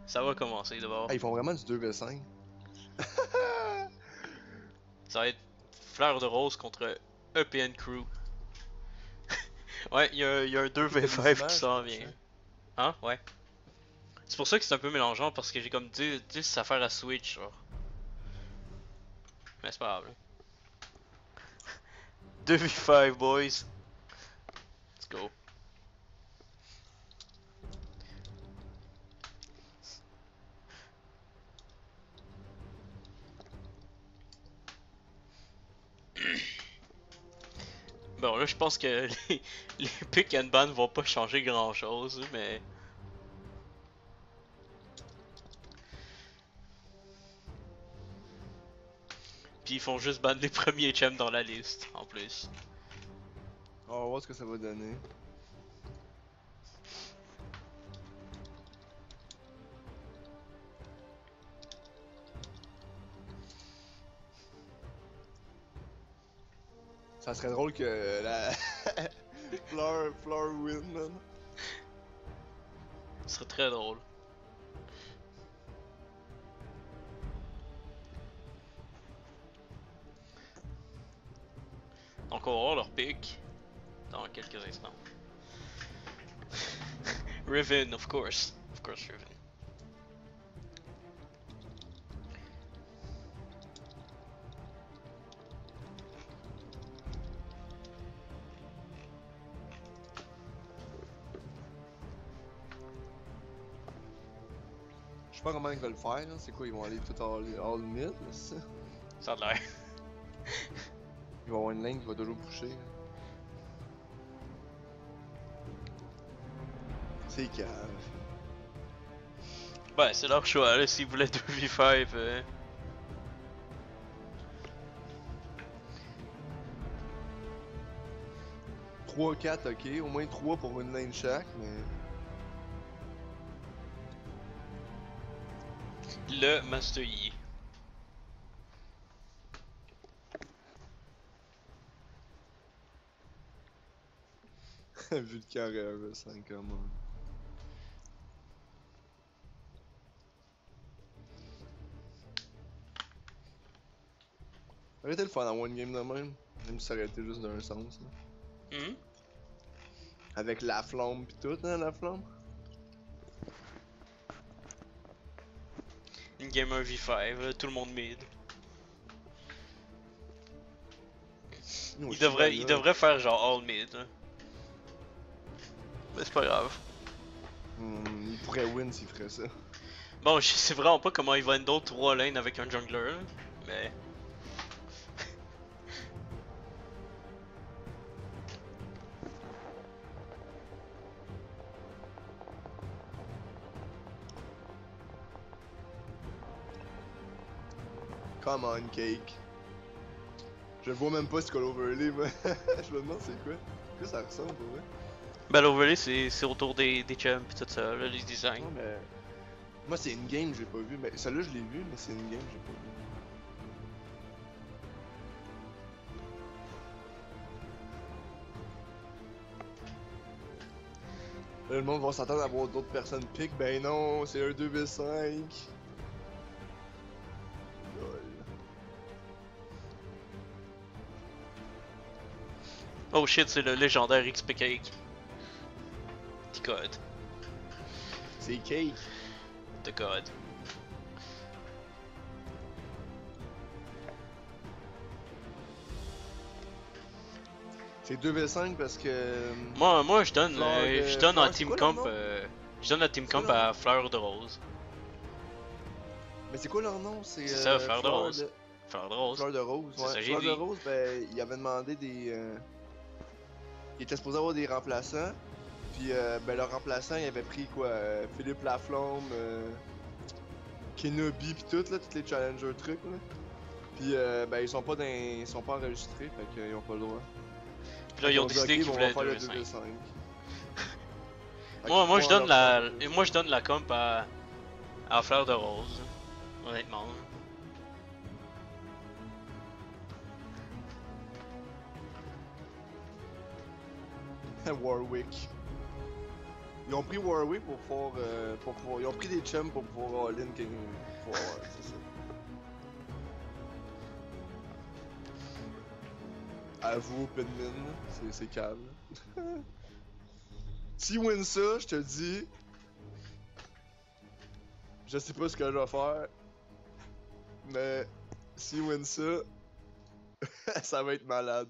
Ça va commencer d'abord. Ah, ils font vraiment du 2v5. Ça va être Fleur de Rose contre EPN Crew. Ouais, il y a un Ok, t'as des 2v5 qui images s'en pour ça. vient. Hein? Ouais. C'est pour ça que c'est un peu mélangeant parce que j'ai comme 10 affaires à Switch, genre. Mais c'est pas grave. 2v5, boys. Let's go. Bon, là, je pense que les pick and ban vont pas changer grand chose, mais. Puis ils font juste ban les premiers champs dans la liste, en plus. On va voir ce que ça va donner. Ça serait drôle que la Fleur win, man. Ce serait très drôle. Donc on va voir leur pick dans quelques instants. Riven, of course. Of course, Riven. Je sais pas comment ils veulent le faire, là. C'est quoi, ils vont aller tout all mid, là, c'est ça? Ça a l'air. Ils vont avoir une lane qui va toujours pusher, là. C'est cave. Ben, c'est leur choix, là, s'ils voulaient 2v5. 3-4, ok. Au moins 3 pour une lane chaque, mais... Le Master Yi. Vu le carré 1v5, comment. Arrêtez le fun en one game de même. Même si ça aurait été juste d'un sens, là. Hmm? Avec la flamme pis tout, hein, la flamme. Une game 1v5, là, tout le monde mid. Nous, Il devrait faire genre all mid. Là. Mais c'est pas grave. Il pourrait win s'il ferait ça. Bon, je sais vraiment pas comment il va endo 3 lanes avec un jungler, là, mais. Come on, cake. Je vois même pas ce que l'overlay, moi. Je me demande c'est quoi. Que ça ressemble pour vrai. Ben l'overlay c'est autour des champs pis tout ça, là, les designs. Non, mais. Moi, c'est une game, j'ai pas vu. Mais celle-là, je l'ai vu, mais c'est une game, j'ai pas vu. Là, le monde va s'attendre à voir d'autres personnes pick. Ben non, c'est un 2v5. Lol. Oh shit, c'est le légendaire XP Cake. Petit code. C'est cake. De code. C'est 2v5 parce que. Moi je donne, je donne Fleur, en c'est team quoi leur comp, nom? je donne la team C'est quoi comp leur nom? à Fleur de Rose. Mais c'est quoi leur nom? C'est C'est ça, Fleur de Rose. Fleur de Rose. Fleur de Rose, C'est ouais. ça, j'ai Fleur de vu. Rose, ben, il avait demandé des. Il était supposé avoir des remplaçants. Puis, ben, leur remplaçant, il avait pris quoi? Philippe Laflamme, Kenobi, pis tout, là, tous les challenger trucs, là. Puis, ben, ils sont pas enregistrés, fait qu'ils ont pas le droit. Puis là ils ont dit, décidé ok, qu'ils bon, on voulaient va faire le 2v5. 2v5. Fait Moi qu'ils je font donne leur la, propre 2v5. moi je donne la comp à Fleur de Rose. Honnêtement. Warwick. Ils ont pris Warwick pour pouvoir. Ils ont pris des chums pour pouvoir all-in King. C'est ça. Avoue, Penmin, c'est calme. S'ils win ça, je te dis. Je sais pas ce que je vais faire. Mais s'ils win ça, ça va être malade.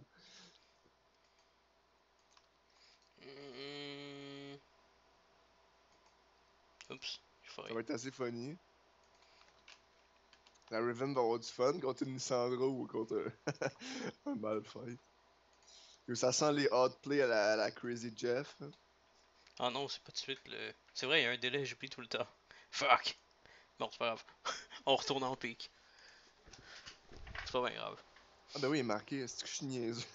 Oups, Ça va être assez funny. La Riven va avoir du fun contre une Lissandra ou contre un Malphite. Ça sent les hot-play à la Crazy Jeff. Ah non, c'est pas de suite le. C'est vrai, il y a un délai, j'oublie tout le temps. Fuck! Bon, c'est pas grave. On retourne en pique. C'est pas bien grave. Ah ben oui, il est marqué, est-ce que je suis niaiseux?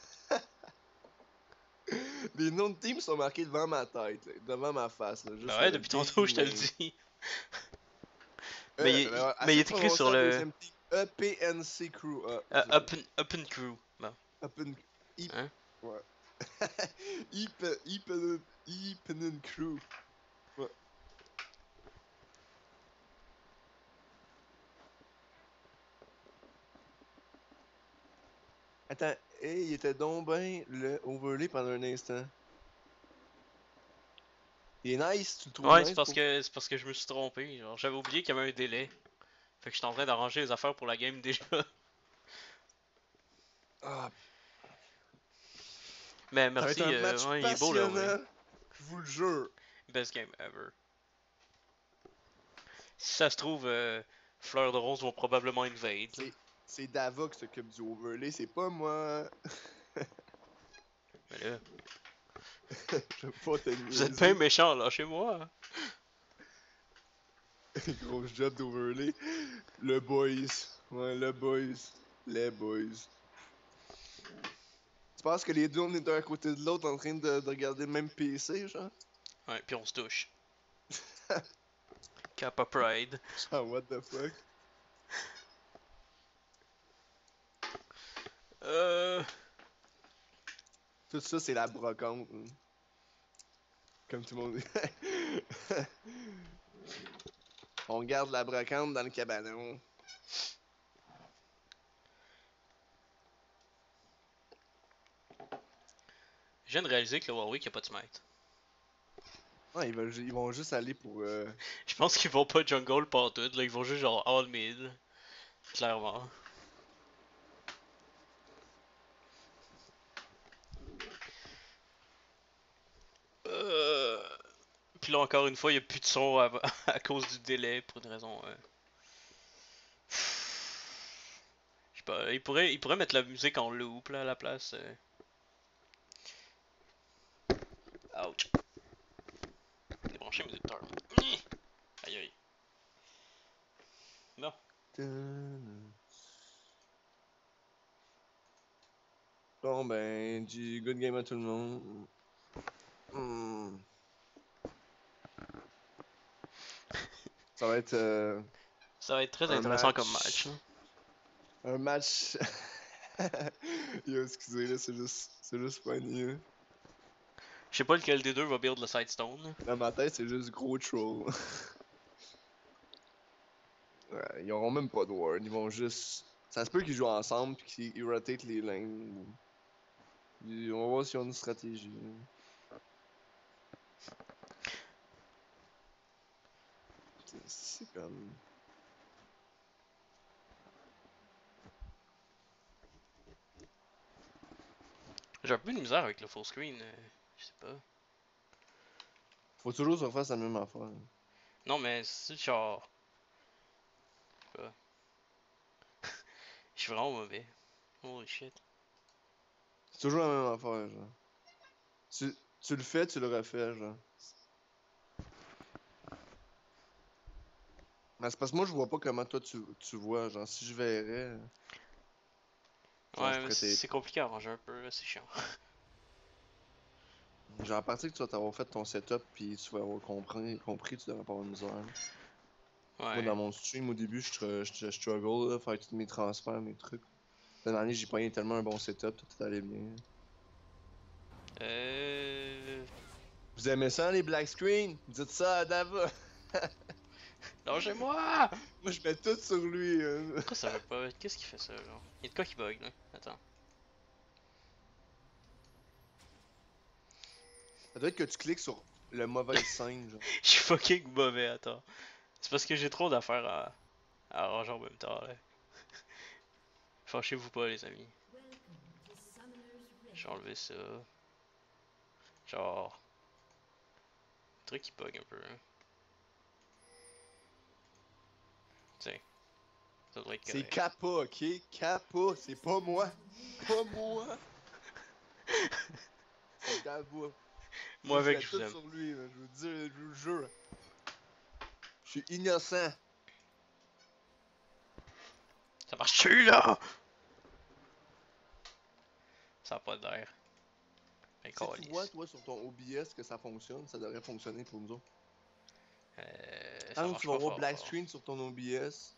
Les noms de teams sont marqués devant ma tête, là, devant ma face. Là, Ben juste ouais, le depuis tantôt, je te le name. dis. Mais il Essaie de est écrit prononcer sur la le. deuxième team. EPNC Crew. Ah, c'est ça. Open Crew. Bon. Open. Hein? Ouais. Ipenin Crew. Ouais. Attends, hey, il était donc ben le overlay pendant un instant. Il est nice, tu le trouves Ouais, nice pour. c'est parce que je me suis trompé. Genre, j'avais oublié qu'il y avait un délai. Fait que j'étais en train d'arranger les affaires pour la game déjà. Ah, Mais ça va être merci, un match ouais, il est beau là, oui. passionnant, je vous le jure. Best game ever. Si ça se trouve, Fleur de Rose vont probablement invade. C'est Dava qui s'occupe du overlay, c'est pas moi. Mais là, Je veux pas te vous êtes bien niaiser. méchant là chez moi. Gros job d'overlay. Le boys. Ouais, le boys. Les boys. Tu penses que les deux on est d'un côté de l'autre en train de regarder le même PC, genre? Ouais, puis on se touche. Kappa Pride. Genre, what the fuck? Euh. Tout ça, c'est la brocante. Hein. Comme tout le monde dit. On garde la brocante dans le cabanon. Je viens de réaliser que le Warwick a pas de smite. Ouais, ils vont juste aller pour. Je pense qu'ils vont pas jungle partout, là, ils vont juste genre all mid. Clairement. Euh... Puis là encore une fois, il y a plus de son à cause du délai pour une raison. Je sais pas, il pourrait mettre la musique en loop là à la place. Ouch. Débrancher mes écouteurs. Aïe aïe. Non. Bon ben, du good game à tout le monde. Hmm. Ça va être Ça va être très un intéressant comme match. match. Un match. Yo, excusez là, c'est juste funny. Hein. Je sais pas lequel des deux va build le Sidestone. Dans ma tête, c'est juste gros troll. Ouais, ils auront même pas de ward, ils vont juste. Ça se peut qu'ils jouent ensemble pis qu'ils rotate les lanes. On va voir s'ils ont une stratégie. C'est comme. J'ai un peu de misère avec le full screen. Je sais pas. Faut toujours se refaire la même affaire. Non, mais c'est genre. Je sais pas. Je suis vraiment mauvais. Holy shit. C'est toujours la même affaire, genre. Tu le fais, tu le refais, genre. Mais c'est parce que moi, je vois pas comment toi tu vois. Genre, si je verrais. Genre, je Ouais, mais pourrais t'aider. c'est compliqué à ranger un peu, c'est chiant. Genre, à partir que tu vas t'avoir fait ton setup, puis tu vas avoir compris, tu devrais pas avoir de misère. Moi, Ouais. dans mon stream, au début, je struggle, là, faire tous mes transferts, mes trucs. Cette année, j'ai pogné tellement un bon setup, tout allait bien. Euh. Vous aimez ça les black screens? Dites ça à Dava. Lâchez-moi! Moi je mets tout sur lui. Pourquoi ça veut pas? Qu'est-ce qui fait ça, genre? Y'a de quoi qui bug, là? Attends. Ça doit être que tu cliques sur le mauvais scène, genre. Je suis fucking mauvais, attends. C'est parce que j'ai trop d'affaires à arranger en même temps, là. Fâchez-vous pas, les amis. J'ai enlevé ça. Genre. Le truc qui bug un peu, hein. Tiens. Ça devrait être C'est correct. Kappa, ok? Kappa, c'est pas moi. Pas moi. C'est Dava. Moi Je avec, mets je vous tout aime. sur lui, là, je vous dis, je vous jure. Je suis innocent. Ça marche-tu, là? Ça a pas d'air. Ben, Si tu vois, câlisse. toi, sur ton OBS que ça fonctionne, ça devrait fonctionner pour nous autres. Ça Quand tu marche vas pas voir fort. Black Screen sur ton OBS,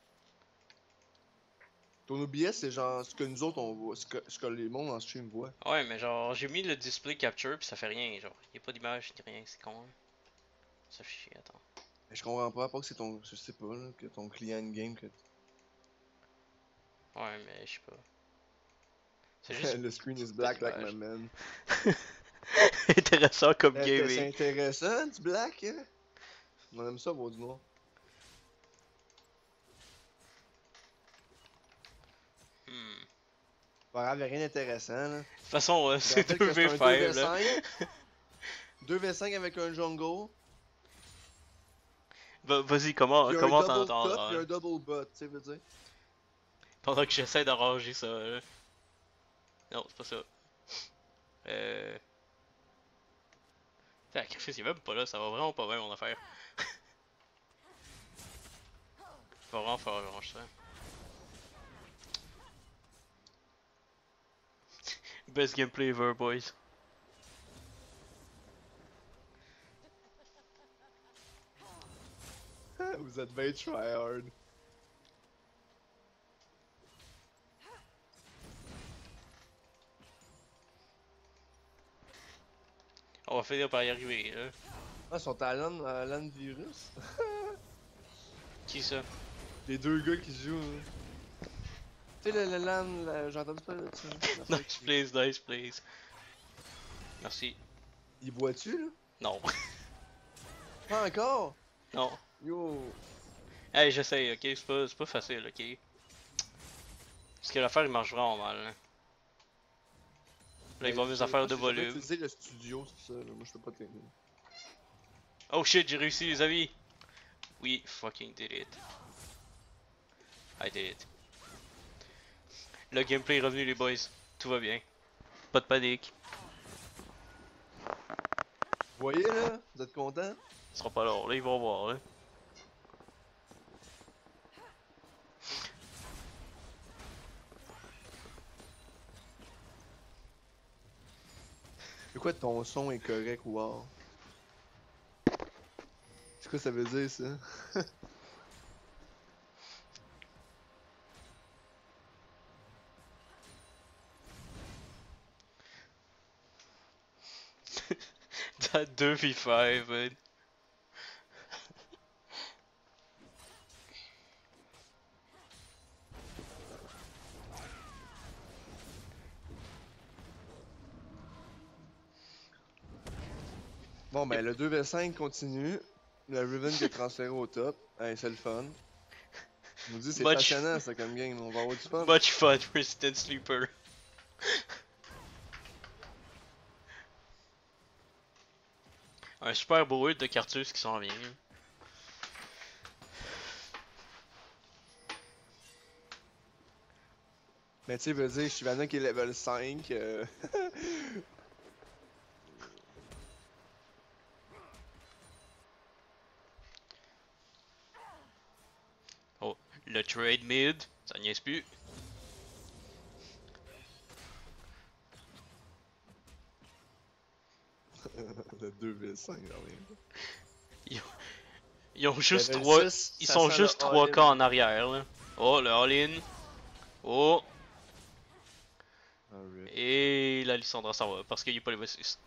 ton OBS, c'est genre ce que nous autres on voit, ce que les mondes en stream voient. Ouais, mais genre, j'ai mis le display capture pis ça fait rien, genre. Y'a pas d'image ni rien, c'est con. Hein. Ça fait chier, attends. Mais je comprends pas, à part que c'est ton, je sais pas, là, que ton client in-game, que Ouais, mais je sais pas. C'est juste le screen is pas black like my d'image. man. Intéressant comme C'est gaming. intéressant, du black, hein? On aime ça, voir du noir. Hmm. Pas grave, y'a rien d'intéressant, là. De toute façon, Je te c'est rappelle que c'est un 2v5 là. 2v5. 2v5 avec un jungle. Vas-y, Puis un comment double t'entends top, puis un double bot, tu sais, veux dire. pendant que j'essaie d'arranger ça là. Non, c'est pas ça. Sacrifice, il est même pas là, ça va vraiment pas bien mon affaire. Va vraiment falloir que j'arrange ça. Best gameplay ever, boys. Vous êtes bien tryhard. On va finir par y arriver là. Ah, ils sont à LAN virus? Qui ça? Les deux gars qui jouent. Hein. Tu sais, le LAN, j'ai entendu parler de ça. Nice please, nice please. Merci. Il boit-tu, là? Non. Pas encore? Non. Yo! Hey, j'essaye, ok? C'est pas facile, ok? Parce que l'affaire il marche vraiment mal. Hein. Là, il va mes affaires de Je vais volume. utiliser le studio, c'est ça, là. Moi, je peux pas t'aider. Oh shit, j'ai réussi, les amis! We fucking did it. I did it. Le gameplay est revenu, les boys. Tout va bien. Pas de panique. Vous voyez, là? Vous êtes contents? Ce sera pas long, là, ils vont voir, là. C'est quoi ton son est correct, wow? C'est quoi ça veut dire, ça? T'as 2v5, man. Bon, ben, le 2v5 continue. Le Riven qui est transféré au top. Hey, c'est le fun. Je vous dis, c'est Much- passionnant, ça, comme game. On va avoir du fun. Much fun, Resident Sleeper. Un super beau ult de Cartus qui s'en vient. Mais tu sais, veux dire, Shyvana qui est level 5. Oh, le trade mid, ça niaise plus. Le 2v5, rien. Ils ont juste Level 3. 6, Ils ça sont sent juste le 3 all-in. k en arrière là. Oh, le all-in. Oh, Ah, rip. et la Lissandra s'en va parce qu'il n'y a pas les boss. 6.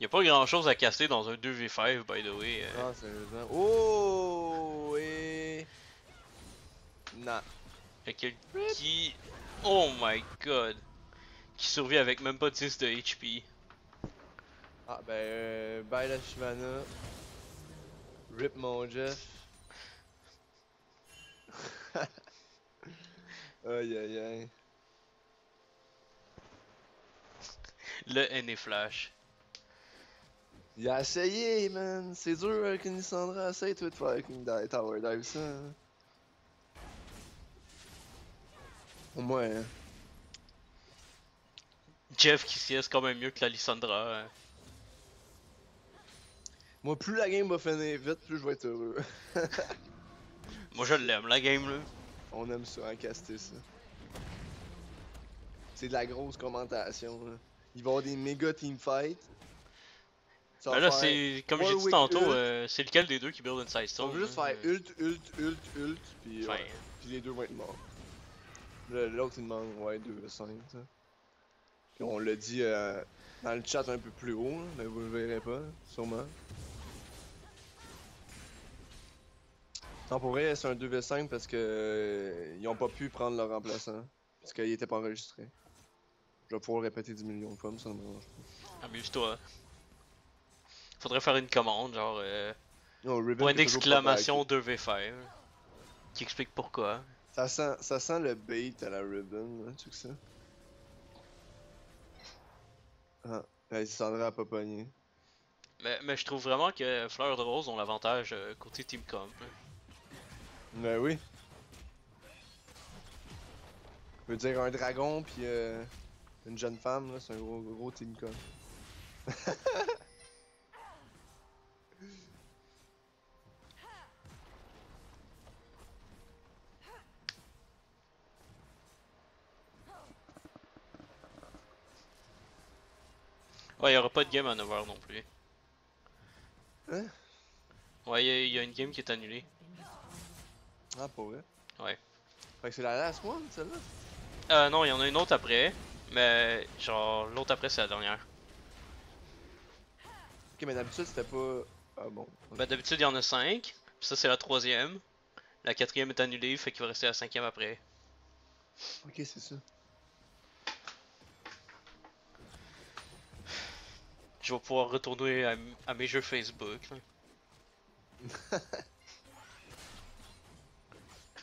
Y a pas grand chose à casser dans un 2v5, by the way. Ah, sérieusement. Oh! Et. Nah. Y'a quelqu'un qui. Oh my god! Qui survit avec même pas 10 de HP. Ah, ben, bye la Shyvana. Rip mon Jeff. Aïe aïe aïe. Le NA Flash. Il a essayé, man. C'est dur avec une Lissandra. Essaye, toi, de faire avec une Tower Dive, ça. Hein. Au moins, hein. Jeff qui CS quand même mieux que la Lissandra. Moi, plus la game va finir vite, plus je vais être heureux. Moi je l'aime la game là. On aime ça, hein, caster ça. C'est de la grosse commentation, là. Il va y avoir des méga teamfights. Ça Mais va là faire c'est comme j'ai dit Warwick tantôt, ult. c'est lequel des deux qui build Inside On Stone? va juste faire ult, puis Enfin, ouais. Puis les deux vont être morts. L'autre il demande, ouais, 2v5, ça. Puis on l'a dit dans le chat un peu plus haut, là, mais vous le verrez pas, sûrement. Non, pour vrai, c'est un 2v5 parce que ils ont pas pu prendre leur remplaçant. Parce qu'il était pas enregistré. Je vais pouvoir le répéter 10 millions de fois, mais ça ne me dérange pas. amuse-toi. Faudrait faire une commande, genre Non, Ribbon point qui est toujours pas back. d'exclamation 2v5. Qui explique pourquoi. Ça sent le bait à la Ribbon, hein, tu sais que ça? Ah, Alessandra a pas pogné. Mais je trouve vraiment que Fleur de Rose ont l'avantage côté Team Comp. Ben oui. Je veux dire, un dragon pis une jeune femme, là, c'est un gros team con. Ouais, y'aura pas de game à 9h non plus. Hein? Ouais, y a une game qui est annulée. Ah, pas vrai? Ouais. Fait que c'est la last one, celle-là? Non, y en a une autre après. Mais genre, l'autre après c'est la dernière. Ok, mais d'habitude c'était pas. Ah bon. Ben d'habitude y en a 5. Puis ça c'est la troisième. La quatrième est annulée, fait qu'il va rester la cinquième après. Ok, c'est ça. Je vais pouvoir retourner à mes jeux Facebook. Là.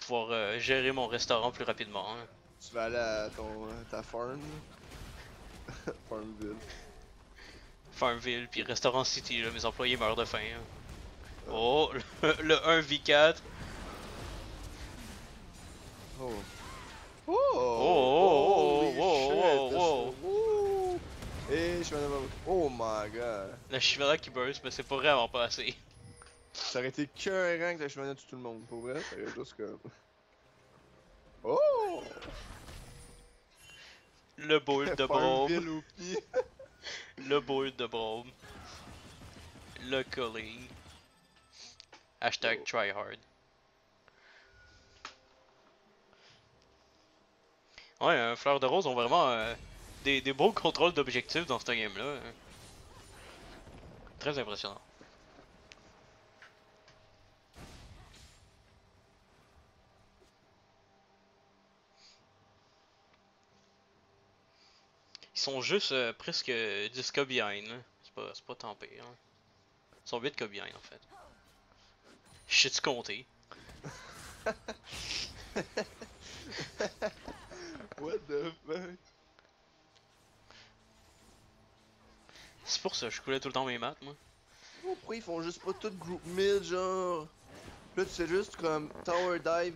Pouvoir gérer mon restaurant plus rapidement. Hein. Tu vas aller à ta farm. Farmville. Farmville, puis Restaurant City, là, mes employés meurent de faim. Hein. Oh, le 1v4. Oh. Oh! Oh, Holy oh, shit! oh, Wouh! Et je suis en Oh my god! La Chivella qui burst, mais c'est pas vraiment pas assez. Ça aurait été qu'un que la cheminée de tout le monde, pour vrai, ça aurait juste comme. Oh! Le boule de Farmville Brome. au pied! Le boule de Brome. Le calling. Hashtag Oh. tryhard. Ouais, Fleur de Rose ont vraiment des beaux contrôles d'objectifs dans ce game-là. Hein. Très impressionnant. Ils sont juste presque 10 k behind. C'est pas tant pire. Hein. Ils sont 8 k behind en fait. Je sais-tu compter? What the fuck? C'est pour ça, je coulais tout le temps mes maths, moi. Oh, pourquoi ils font juste pas tout group mid, genre? Là, tu fais juste comme Tower Dive,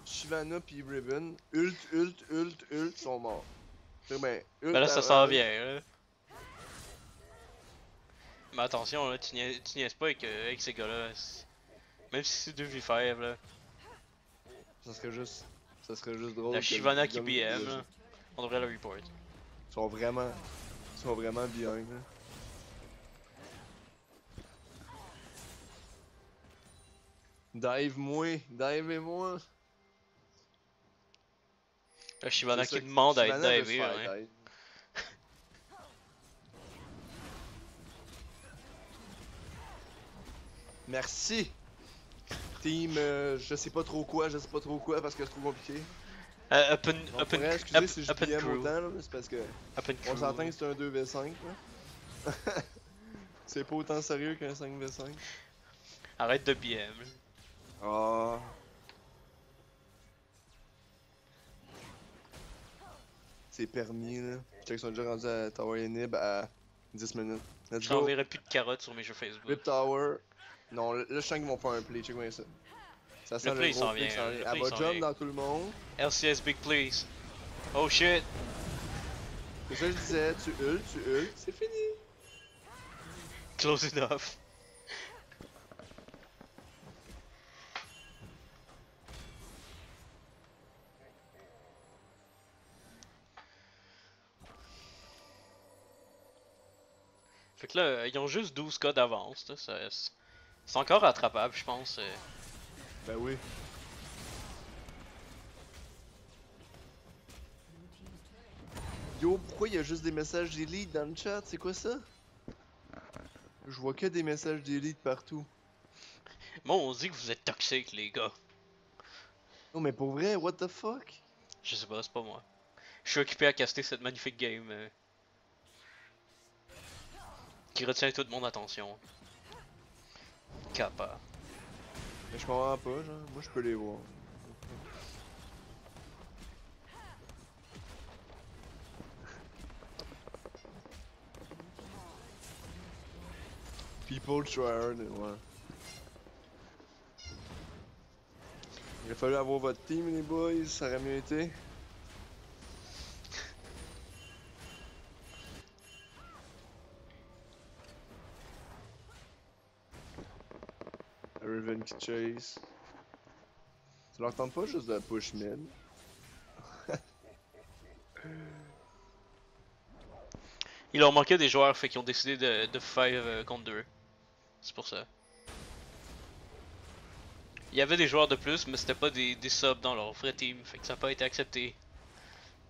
Shyvana pis Ribbon, ult, sont morts. C'est ben, ult Ben là, ça avant, s'en vient, là. Mais attention, là, tu niaises pas avec ces gars-là. Même si c'est 2v5, là. Ça serait juste drôle. La que Shyvana le qui gun- BM, là. On devrait le report. Ils sont vraiment bien, là. Dive-moi. La Shyvana C'est qui ça, demande à être Shyvana veut se divé, faire ouais. dive. Merci! Team, je sais pas trop quoi parce que c'est trop compliqué. Open, Donc, open, pour excusez up, si je open DM crew. autant, là, mais c'est parce que Open on crew. s'entend que c'est un 2v5. Là. C'est pas autant sérieux qu'un 5v5. Arrête de BM. Ah. C'est permis, là. Check, ils sont déjà rendus à Tower Inhib à 10 minutes. Let's Je go. t'enverrai plus de carottes sur mes jeux Facebook. Rip Tower. Non, là, je sens qu'ils vont faire un play. Check moi ça. Ça sent Le le play gros s'en play vient. qui s'en vient. Le Elle play va s'en jump vient. dans tout le monde. LCS big please. Oh shit. C'est ça que je disais. Tu ult. C'est fini. Close enough. Fait que là, ils ont juste 12 cas d'avance. C'est encore rattrapable, je pense. Ben oui. Yo, pourquoi il y a juste des messages d'élite dans le chat? C'est quoi ça? Je vois que des messages d'élite partout. Moi, on dit que vous êtes toxiques, les gars. Non, mais pour vrai, what the fuck? Je sais pas, c'est pas moi. Je suis occupé à caster cette magnifique game qui retient toute mon attention. Kappa. Mais je comprends pas, genre. Moi, je peux les voir. People tryhard, ouais. Il a fallu avoir votre team, les boys, ça aurait mieux été. Riven qui chase. Tu leur tentes pas juste de push mid? Il leur manquait des joueurs, fait qu'ils ont décidé de faire contre 2. C'est pour ça. Il y avait des joueurs de plus, mais c'était pas des subs dans leur vrai team, fait que ça n'a pas été accepté.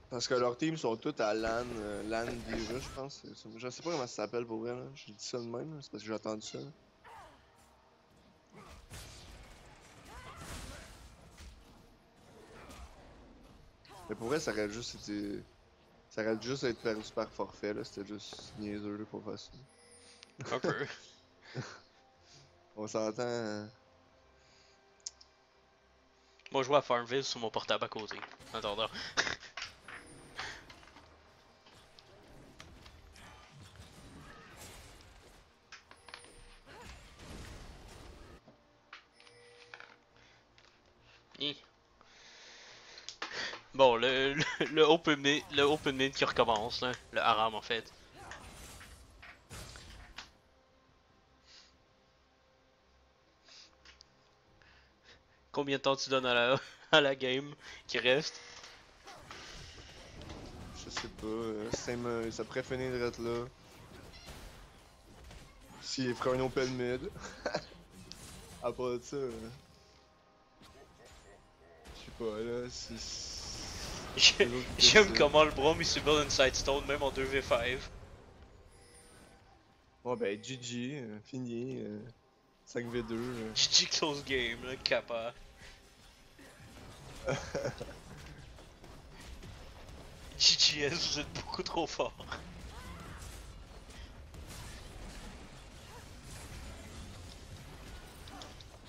Parce que leurs teams sont tous à LAN, LAN virus, je pense. Je sais pas comment ça s'appelle pour vrai, là. Je dis ça de même, c'est parce que j'ai entendu ça. Là. Mais pour vrai, ça aurait juste été. Ça aurait juste été perdu par forfait, là. C'était juste niaiseux, là, qu'on fasse ça. Un peu. On s'entend. Moi, je joue à Farmville sur mon portable à côté. En attendant. Hi. Bon, le open mid qui recommence, là. Le haram, en fait. Combien de temps tu donnes à la game qui reste? Je sais pas, ça pourrait finir de être là. S'il ferait un open mid. À part de ça. Je sais pas, là, J'aime comment le Brom il subit une sidestone même en 2v5. Bon ben, GG, fini, 5v2. GG close game, là, kappa. GGS, vous êtes beaucoup trop fort.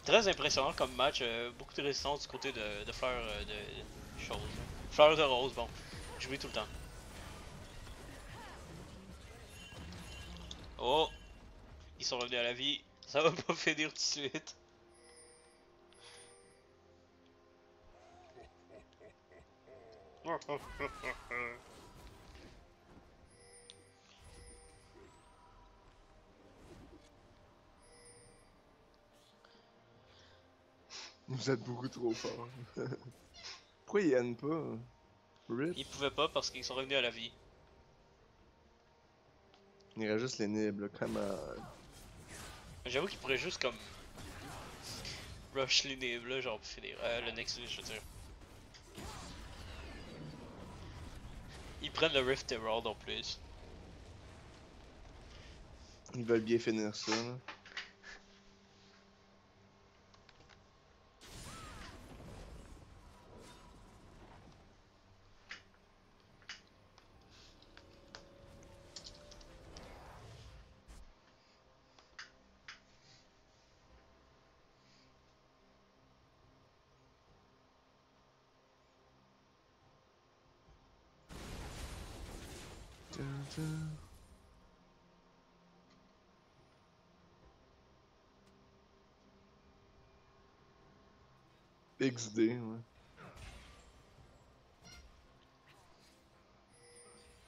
Très impressionnant comme match, beaucoup de résistance du côté de fleurs de choses. Fleurs de rose, bon, j'oublie tout le temps. Oh, ils sont revenus à la vie, ça va pas finir tout de suite. Vous êtes beaucoup trop fort. Pourquoi ils aiment pas? Rip? Ils pouvaient pas parce qu'ils sont revenus à la vie. Il reste juste les nibs, là, come on. J'avoue qu'ils pourraient juste comme rush les nibs là, genre pour finir le Nexus, je veux dire. Ils prennent le Rift Herald en plus. Ils veulent bien finir ça, là. XD, ouais.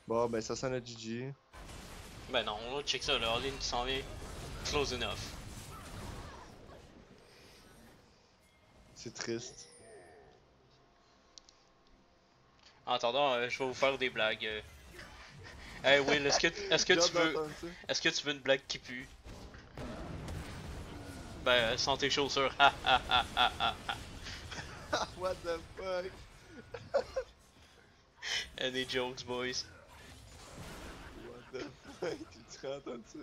Bon, ben ça sent le GG. Ben non, on check ça, le all-in qui s'en vient. Close enough. C'est triste. En attendant, je vais vous faire des blagues. Hey Will, est-ce que J'ai hâte tu veux d'entendre ça. est-ce que tu veux une blague qui pue? Ben sans tes chaussures. Ha ha ha ha ha ha. What the fuck? Any jokes, boys? What the fuck? Tu te entendre ça?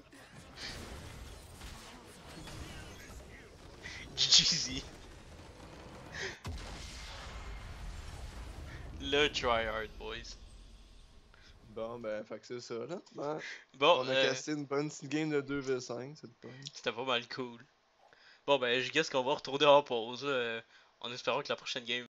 GGZ. Le tryhard, boys. Bon, ben, fait que c'est ça, là. Ouais. Bon, On a casté une bonne petite game de 2v5, c'est le fun. c'était pas mal cool. Bon ben, je guess qu'on va retourner en pause, en espérant que la prochaine game